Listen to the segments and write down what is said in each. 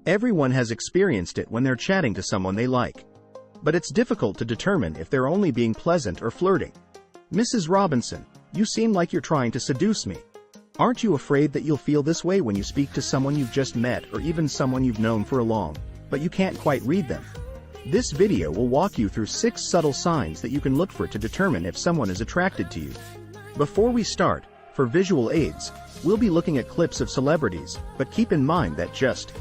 Everyone has experienced it when they're chatting to someone they like. But it's difficult to determine if they're only being pleasant or flirting. Mrs. Robinson, you seem like you're trying to seduce me. Aren't you afraid that you'll feel this way when you speak to someone you've just met or even someone you've known for a long, but you can't quite read them? This video will walk you through 6 subtle signs that you can look for to determine if someone is attracted to you. Before we start, for visual aids, we'll be looking at clips of celebrities, but keep in mind that just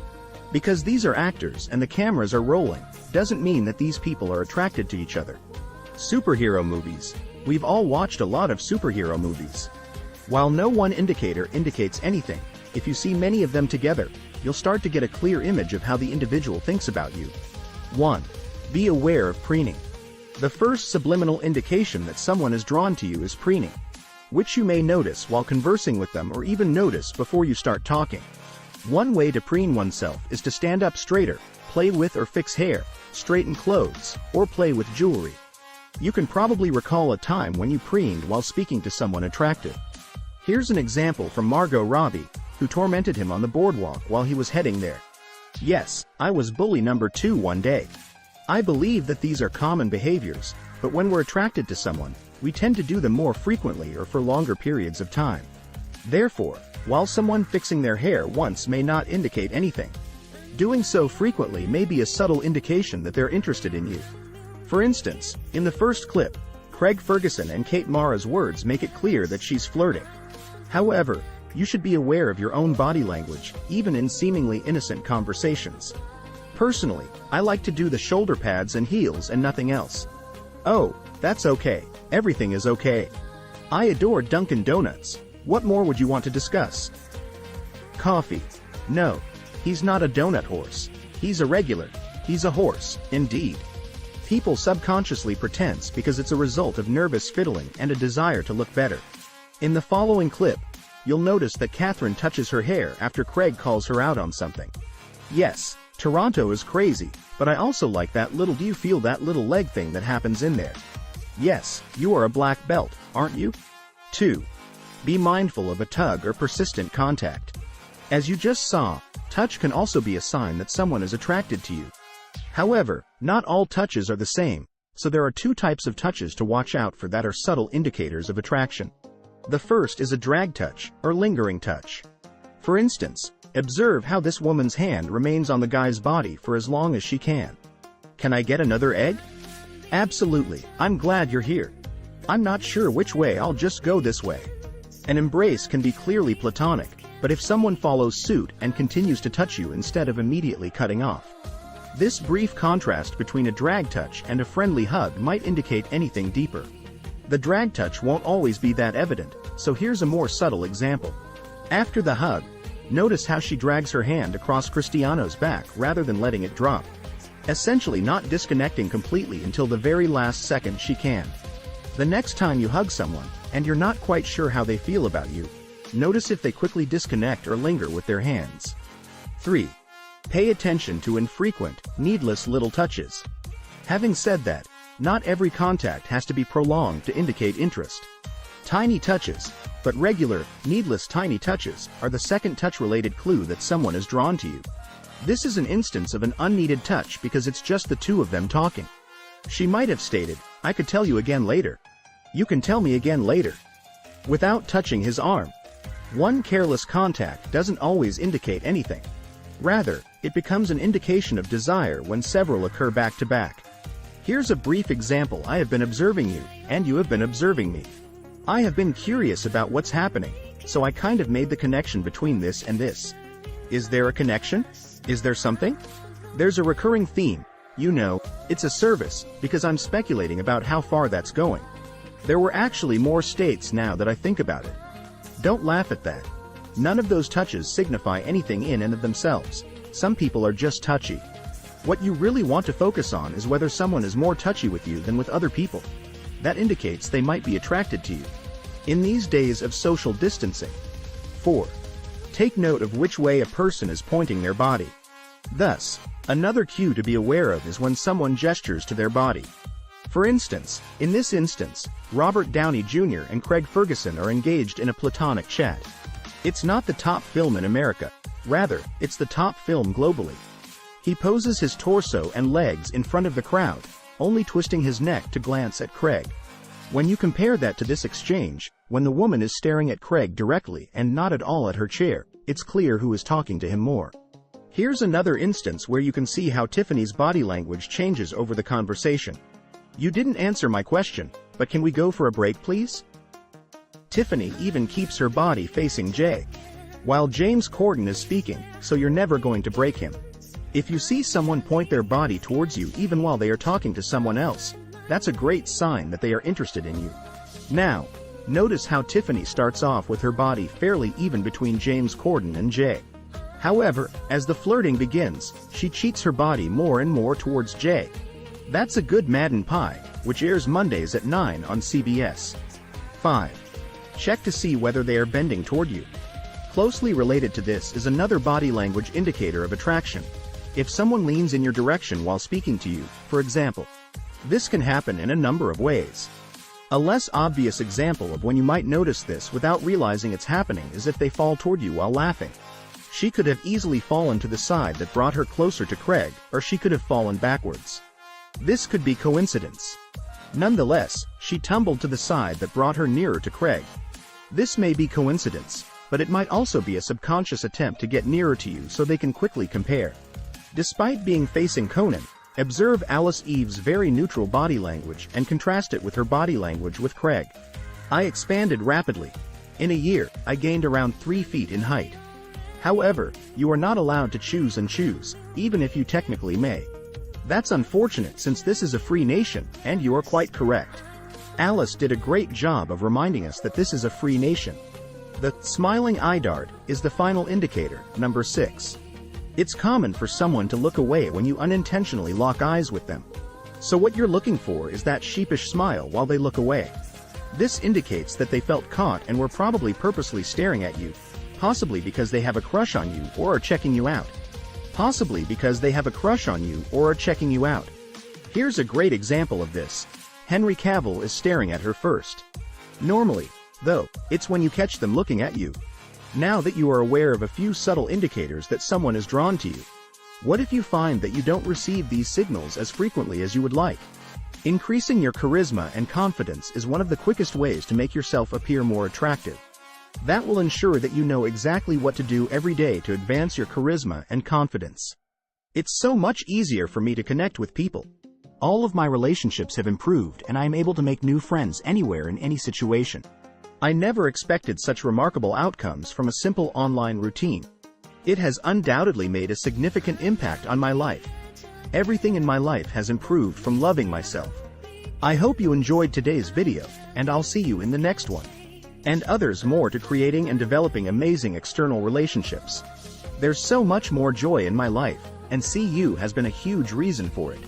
because these are actors and the cameras are rolling, doesn't mean that these people are attracted to each other. Superhero movies. We've all watched a lot of superhero movies. While no one indicator indicates anything, if you see many of them together, you'll start to get a clear image of how the individual thinks about you. 1. Be aware of preening. The first subliminal indication that someone is drawn to you is preening, which you may notice while conversing with them or even notice before you start talking. One way to preen oneself is to stand up straighter, play with or fix hair, straighten clothes, or play with jewelry. You can probably recall a time when you preened while speaking to someone attractive. Here's an example from Margot Robbie, who tormented him on the boardwalk while he was heading there. Yes, I was bully number 2 one day. I believe that these are common behaviors, but when we're attracted to someone, we tend to do them more frequently or for longer periods of time. Therefore, while someone fixing their hair once may not indicate anything, doing so frequently may be a subtle indication that they're interested in you. For instance, in the first clip, Craig Ferguson and Kate Mara's words make it clear that she's flirting. However, you should be aware of your own body language, even in seemingly innocent conversations. Personally, I like to do the shoulder pads and heels and nothing else. Oh, that's okay. Everything is okay. I adore Dunkin' Donuts. What more would you want to discuss? Coffee. No, he's not a donut horse. He's a regular. He's a horse, indeed. People subconsciously pretense because it's a result of nervous fiddling and a desire to look better. In the following clip, you'll notice that Catherine touches her hair after Craig calls her out on something. Yes, Toronto is crazy, but I also like that little "do you feel that little leg" thing that happens in there. Yes, you are a black belt, aren't you? 2. Be mindful of a tug or persistent contact. As you just saw, touch can also be a sign that someone is attracted to you. However, not all touches are the same, so there are 2 types of touches to watch out for that are subtle indicators of attraction. The first is a drag touch, or lingering touch. For instance, observe how this woman's hand remains on the guy's body for as long as she can. Can I get another egg? Absolutely, I'm glad you're here. I'm not sure which way, I'll just go this way. An embrace can be clearly platonic, but if someone follows suit and continues to touch you instead of immediately cutting off, this brief contrast between a drag touch and a friendly hug might indicate anything deeper. The drag touch won't always be that evident, so here's a more subtle example. After the hug, notice how she drags her hand across Cristiano's back rather than letting it drop, essentially not disconnecting completely until the very last second she can. The next time you hug someone, and you're not quite sure how they feel about you, notice if they quickly disconnect or linger with their hands. 3. Pay attention to infrequent, needless little touches. Having said that, not every contact has to be prolonged to indicate interest. Tiny touches, but regular, needless tiny touches, are the second touch-related clue that someone is drawn to you. This is an instance of an unneeded touch because it's just the 2 of them talking. She might have stated, "I could tell you again later." You can tell me again later, without touching his arm. One careless contact doesn't always indicate anything. Rather, it becomes an indication of desire when several occur back to back. Here's a brief example. I have been observing you, and you have been observing me. I have been curious about what's happening, so I kind of made the connection between this and this. Is there a connection? Is there something? There's a recurring theme. You know, it's a service, because I'm speculating about how far that's going. There were actually more states now that I think about it. Don't laugh at that. None of those touches signify anything in and of themselves. Some people are just touchy. What you really want to focus on is whether someone is more touchy with you than with other people. That indicates they might be attracted to you. In these days of social distancing. 4. Take note of which way a person is pointing their body. Thus, another cue to be aware of is when someone gestures to their body. For instance, in this instance, Robert Downey Jr. and Craig Ferguson are engaged in a platonic chat. It's not the top film in America. Rather, it's the top film globally. He poses his torso and legs in front of the crowd, only twisting his neck to glance at Craig. When you compare that to this exchange, when the woman is staring at Craig directly and not at all at her chair, it's clear who is talking to him more. Here's another instance where you can see how Tiffany's body language changes over the conversation. "You didn't answer my question, but can we go for a break, please?" Tiffany even keeps her body facing Jay, while James Corden is speaking, so you're never going to break him. If you see someone point their body towards you even while they are talking to someone else, that's a great sign that they are interested in you. Now, notice how Tiffany starts off with her body fairly even between James Corden and Jay. However, as the flirting begins, she cheats her body more and more towards Jay. That's a good Madden Pie, which airs Mondays at 9 on CBS. 5. Check to see whether they are bending toward you. Closely related to this is another body language indicator of attraction. If someone leans in your direction while speaking to you, for example. This can happen in a number of ways. A less obvious example of when you might notice this without realizing it's happening is if they fall toward you while laughing. She could have easily fallen to the side that brought her closer to Craig, or she could have fallen backwards. This could be coincidence. Nonetheless, she tumbled to the side that brought her nearer to Craig. This may be coincidence, but it might also be a subconscious attempt to get nearer to you so they can quickly compare. Despite being facing Conan, observe Alice Eve's very neutral body language and contrast it with her body language with Craig. "I expanded rapidly. In a year, I gained around 3 feet in height. However, you are not allowed to choose and choose, even if you technically may. That's unfortunate since this is a free nation, and you are quite correct." Alice did a great job of reminding us that this is a free nation. The smiling eye dart is the final indicator, number 6. It's common for someone to look away when you unintentionally lock eyes with them. So what you're looking for is that sheepish smile while they look away. This indicates that they felt caught and were probably purposely staring at you, possibly because they have a crush on you or are checking you out. Possibly because they have a crush on you or are checking you out. Here's a great example of this. Henry Cavill is staring at her first. Normally, though, it's when you catch them looking at you. Now that you are aware of a few subtle indicators that someone is drawn to you, what if you find that you don't receive these signals as frequently as you would like? Increasing your charisma and confidence is one of the quickest ways to make yourself appear more attractive. That will ensure that you know exactly what to do every day to advance your charisma and confidence. "It's so much easier for me to connect with people. All of my relationships have improved and I am able to make new friends anywhere in any situation. I never expected such remarkable outcomes from a simple online routine. It has undoubtedly made a significant impact on my life. Everything in my life has improved from loving myself." I hope you enjoyed today's video, and I'll see you in the next one. And others more to creating and developing amazing external relationships. There's so much more joy in my life, and CU has been a huge reason for it.